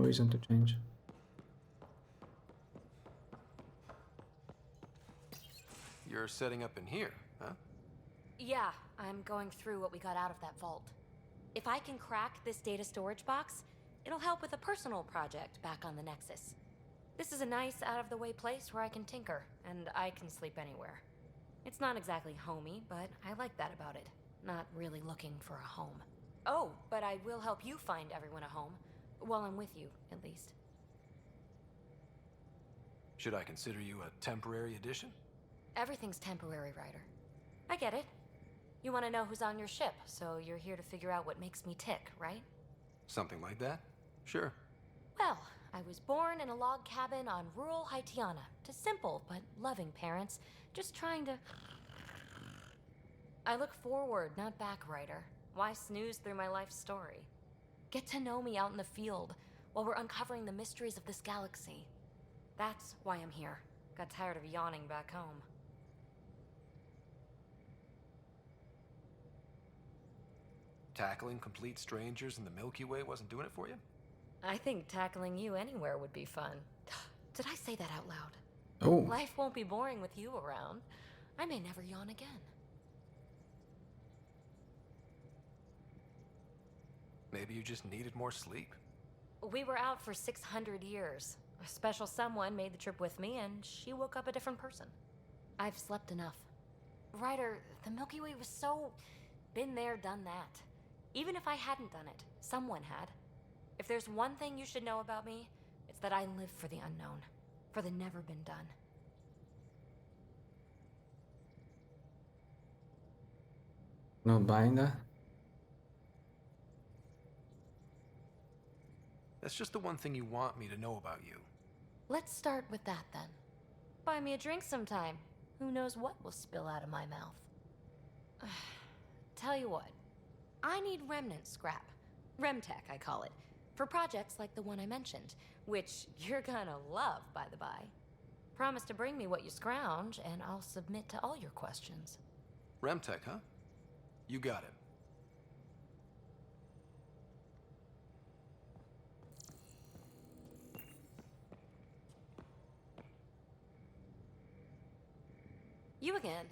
No reason to change. You're setting up in here, huh? Yeah, I'm going through what we got out of that vault. If I can crack this data storage box, it'll help with a personal project back on the Nexus. This is a nice, out-of-the-way place where I can tinker, and I can sleep anywhere. It's not exactly homey, but I like that about it. Not really looking for a home. Oh, but I will help you find everyone a home. While I'm with you, at least. Should I consider you a temporary addition? Everything's temporary, Ryder. I get it. You want to know who's on your ship, so you're here to figure out what makes me tick, right? Something like that? Sure. Well, I was born in a log cabin on rural Haitiana to simple but loving parents, just trying to... I look forward, not back, Ryder. Why snooze through my life story? Get to know me out in the field while we're uncovering the mysteries of this galaxy. That's why I'm here. Got tired of yawning back home. Tackling complete strangers in the Milky Way wasn't doing it for you? I think tackling you anywhere would be fun. Did I say that out loud? Oh, Life won't be boring with you around. I may never yawn again. Maybe you just needed more sleep. We were out for 600 years. A special someone made the trip with me, and she woke up a different person. I've slept enough. Ryder, the Milky Way was so... been there, done that. Even if I hadn't done it, someone had. If there's one thing you should know about me, it's that I live for the unknown. For the never been done. not buying that. That's just the one thing you want me to know about you. Let's start with that then. Buy me a drink sometime. Who knows what will spill out of my mouth. Tell you what, I need remnant scrap. Remtech, I call it. For projects like the one I mentioned, which you're gonna love, by the by. Promise to bring me what you scrounge, and I'll submit to all your questions. Remtech, huh? You got it. You again.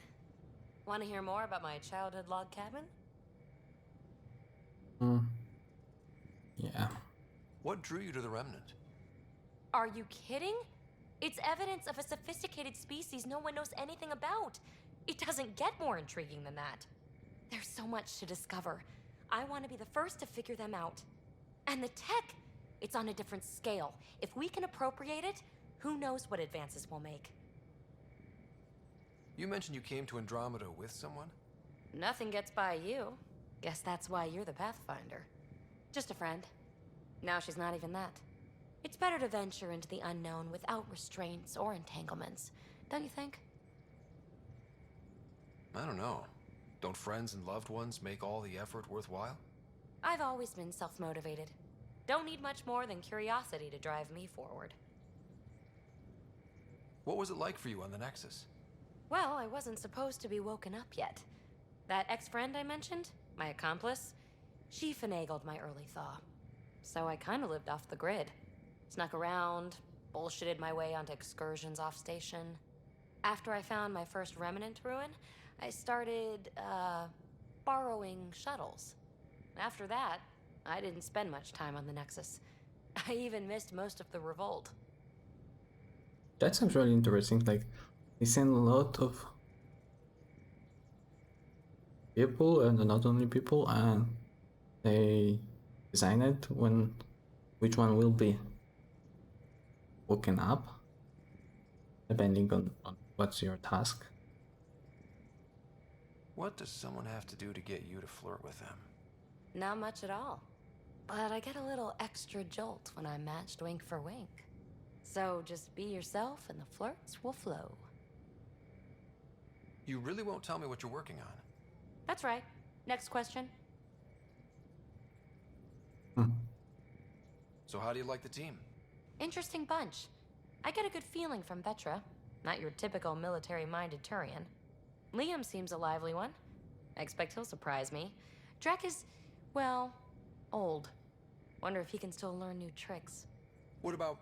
Want to hear more about my childhood log cabin? Yeah. What drew you to the Remnant? Are you kidding? It's evidence of a sophisticated species no one knows anything about. It doesn't get more intriguing than that. There's so much to discover. I want to be the first to figure them out. And the tech, it's on a different scale. If we can appropriate it, who knows what advances we'll make. You mentioned you came to Andromeda with someone? Nothing gets by you. Guess that's why you're the Pathfinder. Just a friend. Now she's not even that. It's better to venture into the unknown without restraints or entanglements, don't you think? I don't know. Don't friends and loved ones make all the effort worthwhile? I've always been self-motivated. Don't need much more than curiosity to drive me forward. What was it like for you on the Nexus? Well, I wasn't supposed to be woken up yet. That ex-friend I mentioned, my accomplice, she finagled my early thaw. So I kind of lived off the grid. Snuck around, bullshitted my way onto excursions off station. After I found my first remnant ruin, I started, borrowing shuttles. After that, I didn't spend much time on the Nexus. I even missed most of the revolt. That sounds really interesting. Like, they send a lot of people, and not only people, and they design it when which one will be woken up, depending on what's your task. What does someone have to do to get you to flirt with them? Not much at all. But I get a little extra jolt when I'm matched wink for wink. So just be yourself and the flirts will flow. You really won't tell me what you're working on? That's right. Next question. So how do you like the team? Interesting bunch. I get a good feeling from Vetra. Not your typical military-minded Turian. Liam seems a lively one. I expect he'll surprise me. Drek is, well, old. Wonder if he can still learn new tricks. What about...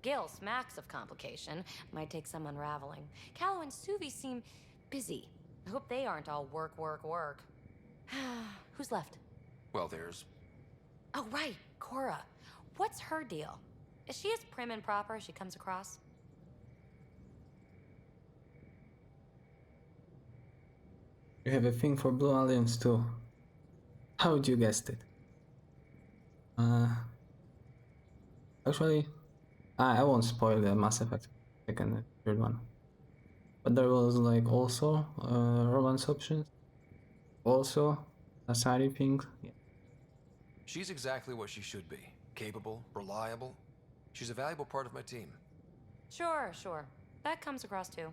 Gil smacks of complication. Might take some unraveling. Callow and Suvi seem busy. I hope they aren't all work, work, work. Who's left? Well, there's... Oh, right, Cora. What's her deal? Is she as prim and proper as she comes across? You have a thing for Blue Aliens too. How would you guessed it? Actually, I won't spoil the Mass Effect second and third one. But there was like also romance options. Also a side thing. Yeah. She's exactly what she should be. Capable, reliable. She's a valuable part of my team. Sure, sure. That comes across too.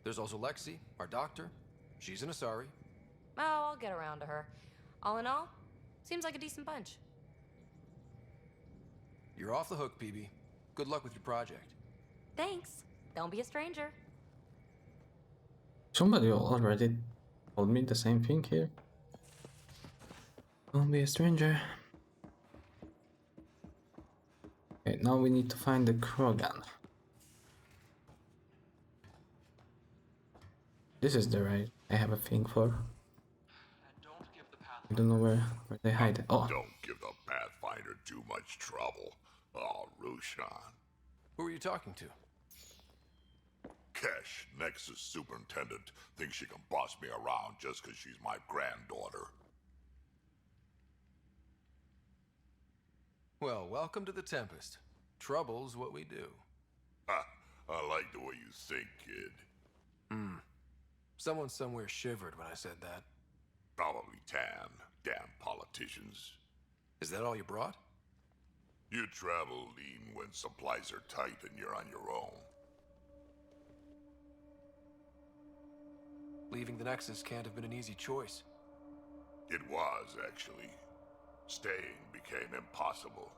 There's also Lexi, our doctor. She's an Asari. Oh, I'll get around to her. All in all, seems like a decent bunch. You're off the hook, PB. Good luck with your project. Thanks. Don't be a stranger. Somebody already told me the same thing here. Don't be a stranger. Okay, now we need to find the Krogan. This is the right I have a thing for. I don't know where they hide it. Oh, Don't give the Pathfinder too much trouble. Oh, Rushan. Who are you talking to? Kesh, Nexus Superintendent, thinks she can boss me around just because she's my granddaughter. Well, welcome to the Tempest. Trouble's what we do. Ha! I like the way you think, kid. Someone somewhere shivered when I said that. Probably Tan. Damn politicians. Is that all you brought? You travel lean when supplies are tight and you're on your own. Leaving the Nexus can't have been an easy choice. It was, actually. Staying became impossible.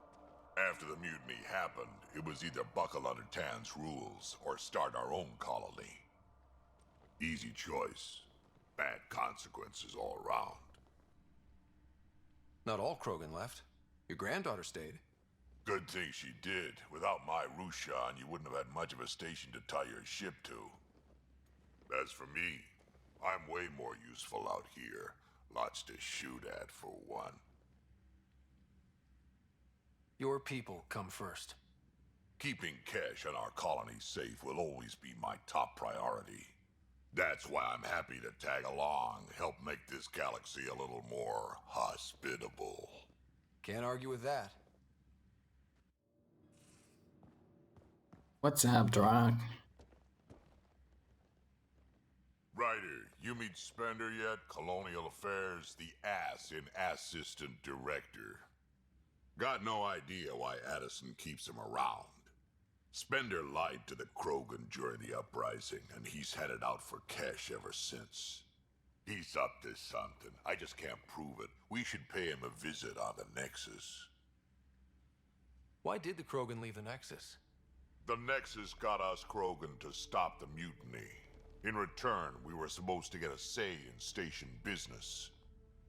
After the mutiny happened, it was either buckle under Tan's rules or start our own colony. Easy choice. Bad consequences all around. Not all Krogan left. Your granddaughter stayed. Good thing she did. Without my Rushan, you wouldn't have had much of a station to tie your ship to. As for me, I'm way more useful out here. Lots to shoot at, for one. Your people come first. Keeping Kesh and our colony safe will always be my top priority. That's why I'm happy to tag along, help make this galaxy a little more hospitable. Can't argue with that. what's up, Drak? Ryder, you meet Spender yet? Colonial Affairs, the ass in Assistant Director. Got no idea why Addison keeps him around. Spender lied to the Krogan during the uprising, and he's headed out for Kesh ever since. He's up to something. I just can't prove it. We should pay him a visit on the Nexus. Why did the Krogan leave the Nexus? The Nexus got us Krogan to stop the mutiny. In return, we were supposed to get a say in station business.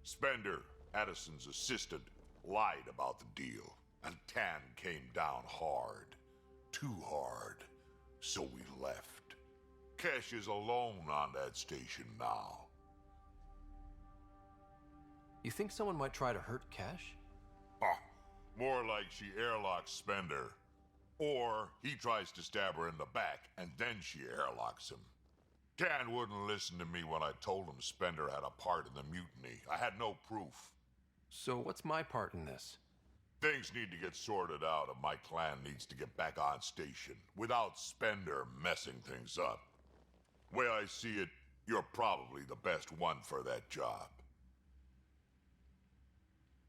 Spender, Addison's assistant, lied about the deal, and Tan came down hard. Too hard. So we left. Kesh is alone on that station now. You think someone might try to hurt Kesh? Ah, more like she airlocks Spender. Or he tries to stab her in the back, and then she airlocks him. Tan wouldn't listen to me when I told him Spender had a part in the mutiny. I had no proof. So what's my part in this? Things need to get sorted out, and my clan needs to get back on station, without Spender messing things up. Way I see it, you're probably the best one for that job.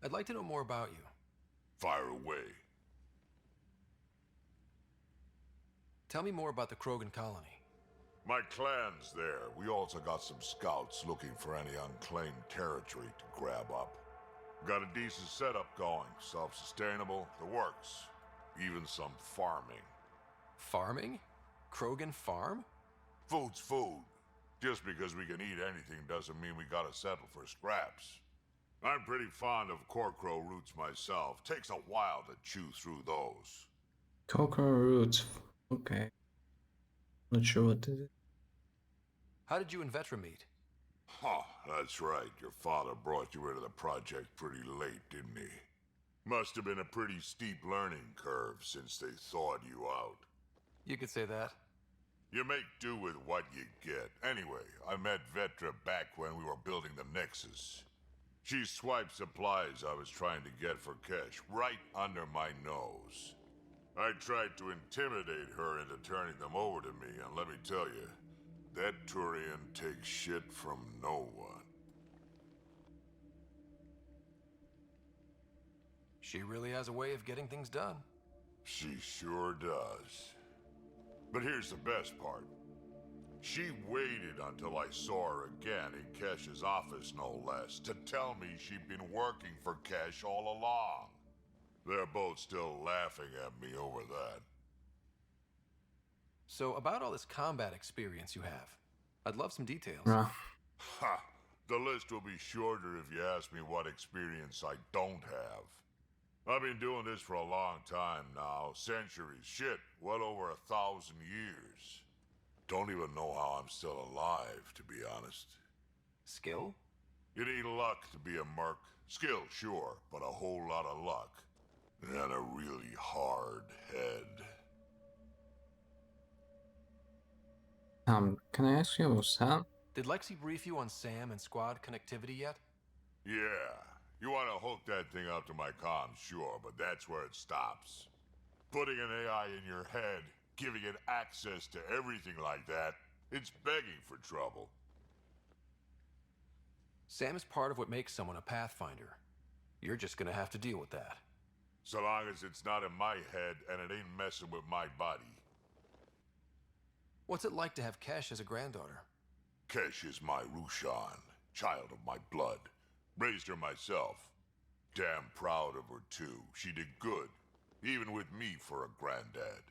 I'd like to know more about you. Fire away. Tell me more about the Krogan colony. My clan's there. We also got some scouts looking for any unclaimed territory to grab up. Got a decent setup going. Self-sustainable, the works. Even some farming. Farming? Krogan farm? Food's food. Just because we can eat anything doesn't mean we gotta settle for scraps. I'm pretty fond of Corcrow roots myself. Takes a while to chew through those. Cocoa roots. Okay. Not sure what this is. How did you and Vetra meet? Huh, that's right. Your father brought you into the project pretty late, didn't he? Must have been a pretty steep learning curve since they thawed you out. You could say that. You make do with what you get. Anyway, I met Vetra back when we were building the Nexus. She swiped supplies I was trying to get for Kesh right under my nose. I tried to intimidate her into turning them over to me, and let me tell you, that Turian takes shit from no one. She really has a way of getting things done. She sure does. But here's the best part. She waited until I saw her again in Kesh's office, no less, to tell me she'd been working for Kesh all along. They're both still laughing at me over that. So, about all this combat experience you have, I'd love some details. Bruh. Ha! The list will be shorter if you ask me what experience I don't have. I've been doing this for a long time now, centuries, shit, well over 1,000 years. Don't even know how I'm still alive, to be honest. Skill? You need luck to be a merc. Skill, sure, but a whole lot of luck. And a really hard head. Can I ask you about Sam? Did Lexi brief you on Sam and squad connectivity yet? Yeah, you want to hook that thing up to my comms, sure, but that's where it stops. Putting an AI in your head, giving it access to everything like that, it's begging for trouble. Sam is part of what makes someone a Pathfinder. You're just gonna have to deal with that. So long as it's not in my head and it ain't messing with my body. What's it like to have Kesh as a granddaughter? Kesh is my Rushan, child of my blood. Raised her myself. Damn proud of her too. She did good, even with me for a granddad.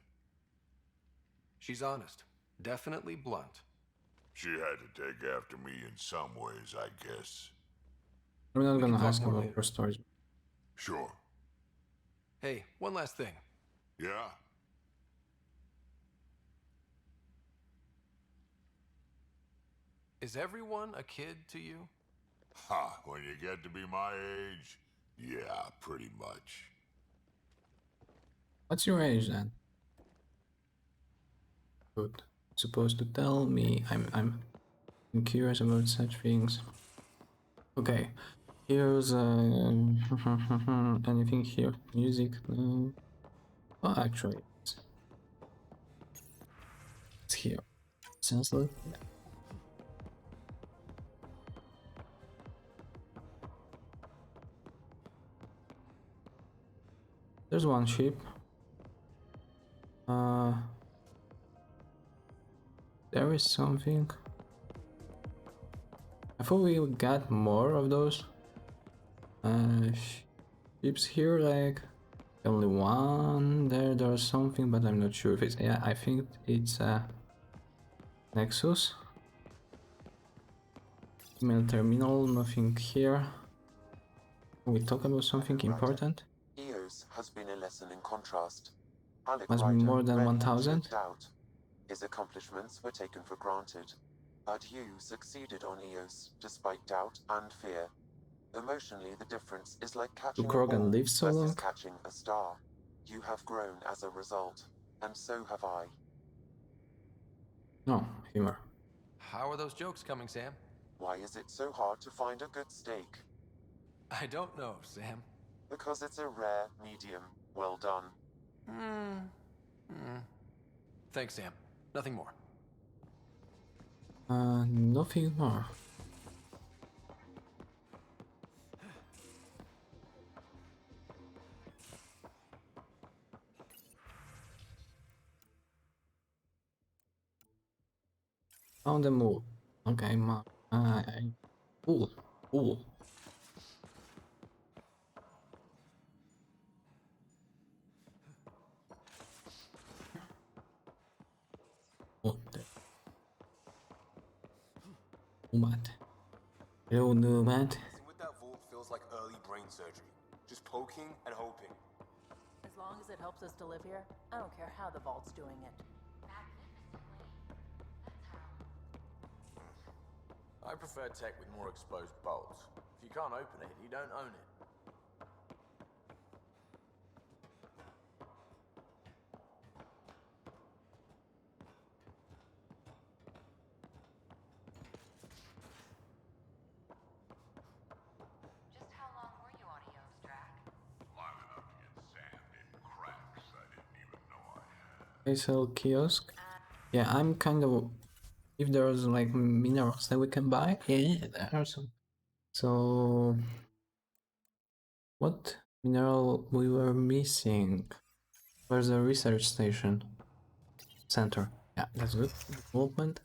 She's honest, definitely blunt. She had to take after me in some ways, I guess. I'm not We can gonna talk ask more about later. her stories. Sure. Hey, one last thing. Yeah? Is everyone a kid to you? Ha, when you get to be my age, yeah, pretty much. What's your age then? Good. Supposed to tell me. I'm curious about such things. Okay. Here's anything here? Music? No. Oh, actually, it's here. Sensor? Yeah. There's one ship. There is something. I thought we got more of those ships here. Like only one. There's something, but I'm not sure if it's. Yeah, I think it's Nexus. Email terminal. Nothing here. Can we talk about something important? EOS has been a lesson in contrast. Alec Must be Ryder more than rarely 1,000. showed doubt. His accomplishments were taken for granted, but you succeeded on EOS despite doubt and fear. Emotionally, the difference is like catching a Krogan ball live so versus long? catching a star. You have grown as a result, and so have I. No, humor. How are those jokes coming, Sam? Why is it so hard to find a good steak? I don't know, Sam. Because it's a rare medium. Well done. Thanks, Sam. Nothing more. Nothing more. On the move. Okay, cool, cool. Oh, Nomad. Hello, Nomad. With that vault feels like early brain surgery. Just poking and hoping. As long long as it helps us to live here, I don't care how the Vault's doing it. I prefer tech with more exposed bolts. If you can't open it, you don't own it. Just how long were you on Eos, Drac? Long enough to get sand in cracks I didn't even know I had. I sell kiosk. Yeah, I'm kind of. If there's like minerals that we can buy, yeah, there are some. So, what mineral we were missing? Where's the research station? Center. Yeah, that's good. Development.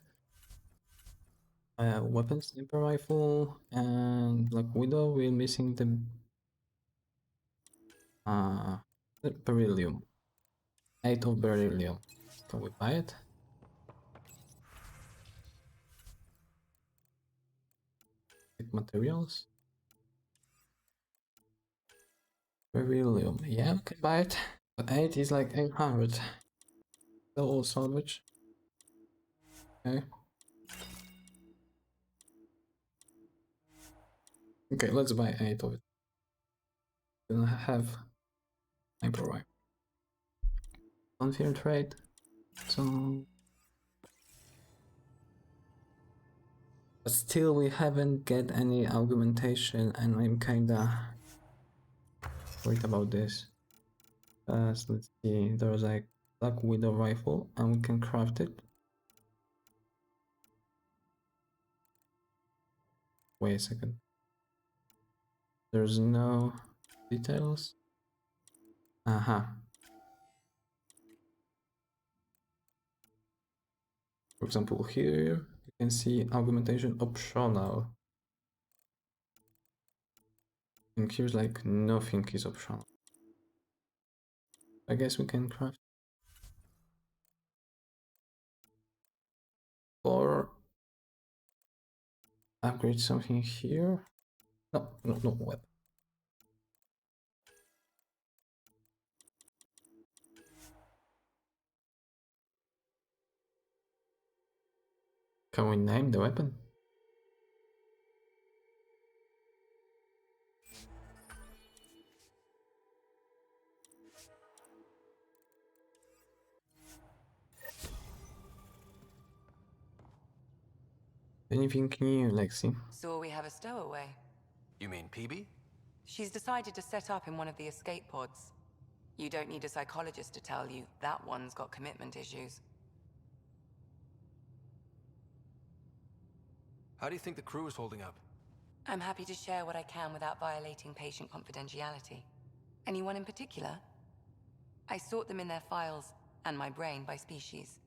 Weapons, sniper rifle, and like widow. We're missing the beryllium. 8 of beryllium. Can we buy it? Materials. Beryllium. Yeah, we can buy it. But 8 is like 800. Sell all salvage. Okay. Okay, let's buy 8 of it. We'll have sniper rifle. Infiltrate. So. But still, we haven't get any augmentation, and I'm kinda worried about this. So let's see. There's like Black Widow rifle, and we can craft it. Wait a second. There's no details. For example, here you can see augmentation optional. And here's like nothing is optional. I guess we can craft. Or upgrade something here. No, weapon. Can we name the weapon? Anything new, Lexi? So we have a stowaway. You mean PB? She's decided to set up in one of the escape pods. You don't need a psychologist to tell you that one's got commitment issues. How do you think the crew is holding up? I'm happy to share what I can without violating patient confidentiality. Anyone in particular? I sort them in their files and my brain by species.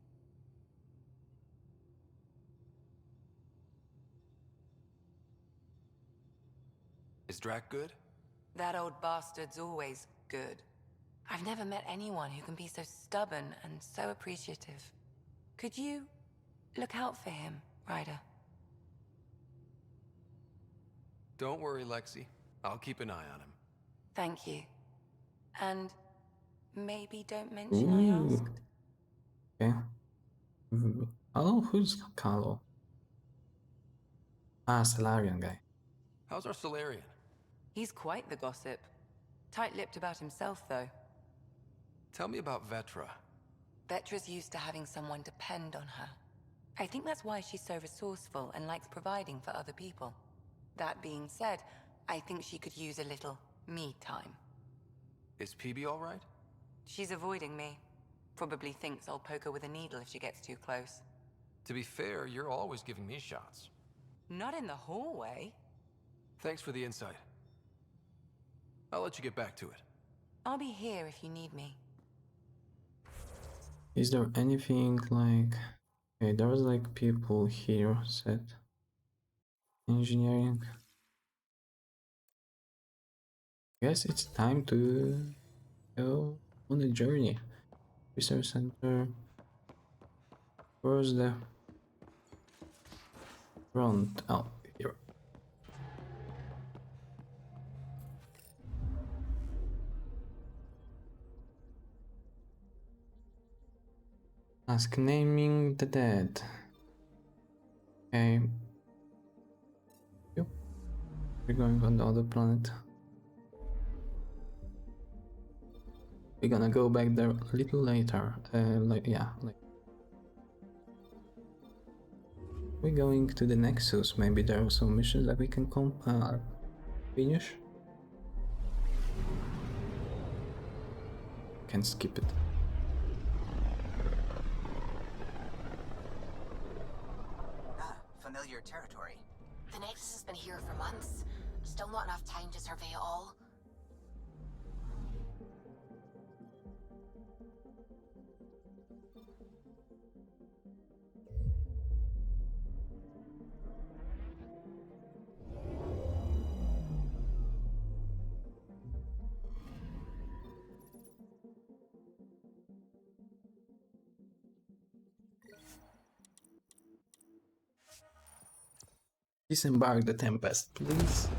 Is Drac good? That old bastard's always good. I've never met anyone who can be so stubborn and so appreciative. Could you look out for him, Ryder? Don't worry, Lexi. I'll keep an eye on him. Thank you. And maybe don't mention I asked. Okay. Oh, who's Carlo? Solarian guy. How's our Solarian? He's quite the gossip. Tight-lipped about himself, though. Tell me about Vetra. Vetra's used to having someone depend on her. I think that's why she's so resourceful and likes providing for other people. That being said, I think she could use a little me time. Is PB all right? She's avoiding me. Probably thinks I'll poke her with a needle if she gets too close. To be fair, you're always giving me shots. Not in the hallway. Thanks for the insight. I'll let you get back to it. I'll be here if you need me. Is there anything like... Okay, there was like people here set. Engineering. Guess it's time to go on the journey. Research center. Where's the front? Oh, here. Ask naming the dead. Okay. Yep. We're going on the other planet. We're gonna go back there a little later. We're going to the Nexus. Maybe there are some missions that we can finish. Can skip it. Familiar territory. The Nexus has been here for months. Still not enough time to survey it all. Disembark the Tempest, please.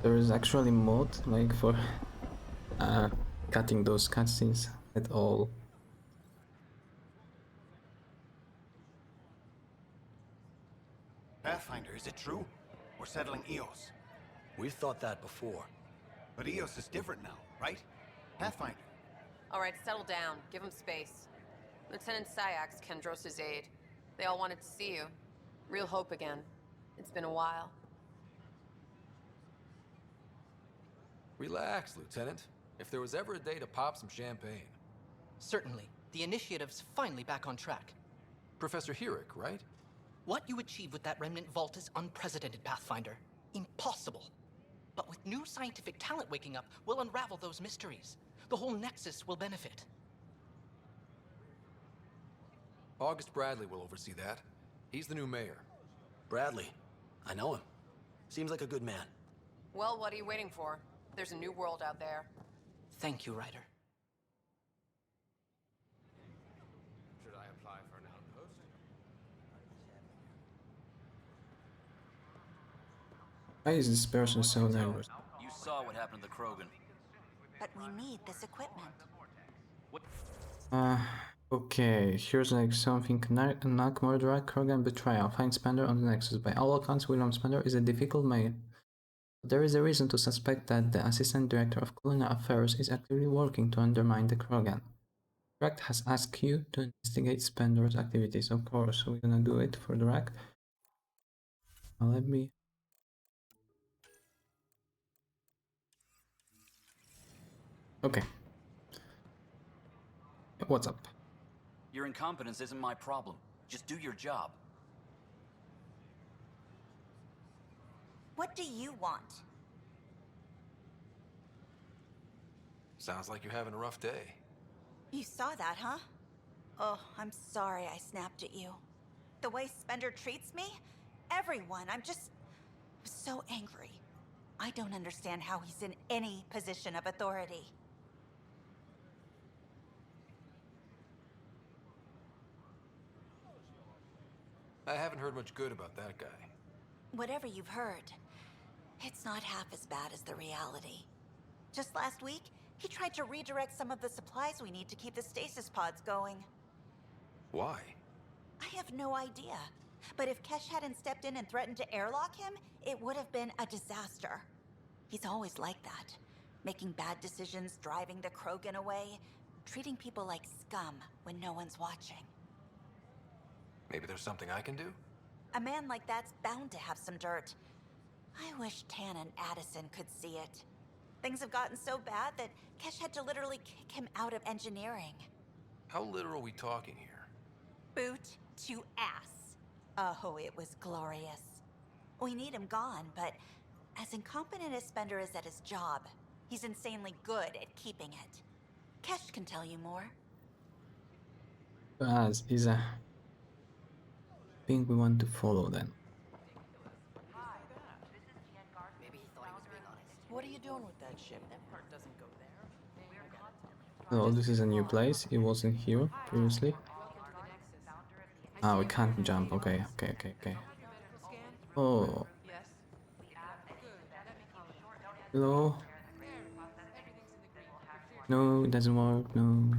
There is actually mod like for cutting those cutscenes at all. Pathfinder, is it true? We're settling Eos. We've thought that before. But Eos is different now, right? Pathfinder. All right, settle down. Give him space. Lieutenant Syax, Kendros' aide. They all wanted to see you. Real hope again. It's been a while. Relax, Lieutenant. If there was ever a day to pop some champagne. Certainly. The initiative's finally back on track. Professor Herrick, right? What you achieve with that remnant vault is unprecedented, Pathfinder. Impossible. But with new scientific talent waking up, we'll unravel those mysteries. The whole Nexus will benefit. August Bradley will oversee that. He's the new mayor. Bradley. I know him. Seems like a good man. Well, what are you waiting for? There's a new world out there. Thank you, Ryder. Should I apply for an outpost? Why is this person so nervous? You saw what happened to the Krogan. But we need this equipment. Okay, here's like something. Knock murderer, Krogan betrayal. Find Spender on the Nexus. By all accounts, William Spender is a difficult man. There is a reason to suspect that the Assistant Director of Colonial Affairs is actively working to undermine the Krogan. Drac has asked you to investigate Spender's activities. Of course, we're gonna do it for Drac. Now let me... Okay. What's up? Your incompetence isn't my problem. Just do your job. What do you want? Sounds like you're having a rough day. You saw that, huh? Oh, I'm sorry I snapped at you. The way Spender treats me? Everyone, I'm just so angry. I don't understand how he's in any position of authority. I haven't heard much good about that guy. Whatever you've heard, it's not half as bad as the reality. Just last week, he tried to redirect some of the supplies we need to keep the stasis pods going. Why? I have no idea. But if Kesh hadn't stepped in and threatened to airlock him, it would have been a disaster. He's always like that. Making bad decisions, driving the Krogan away, treating people like scum when no one's watching. Maybe there's something I can do? A man like that's bound to have some dirt. I wish Tan and Addison could see it. Things have gotten so bad that Kesh had to literally kick him out of engineering. How literal are we talking here? Boot to ass. Oh, it was glorious. We need him gone, but as incompetent as Spender is at his job, he's insanely good at keeping it. Kesh can tell you more. As is a thing we want to follow then. doing with that ship? That part doesn't go there. Oh, this is a new place. It wasn't here previously. Ah, we can't jump. Okay, okay, okay, okay. Oh. Hello? No, it doesn't work. No.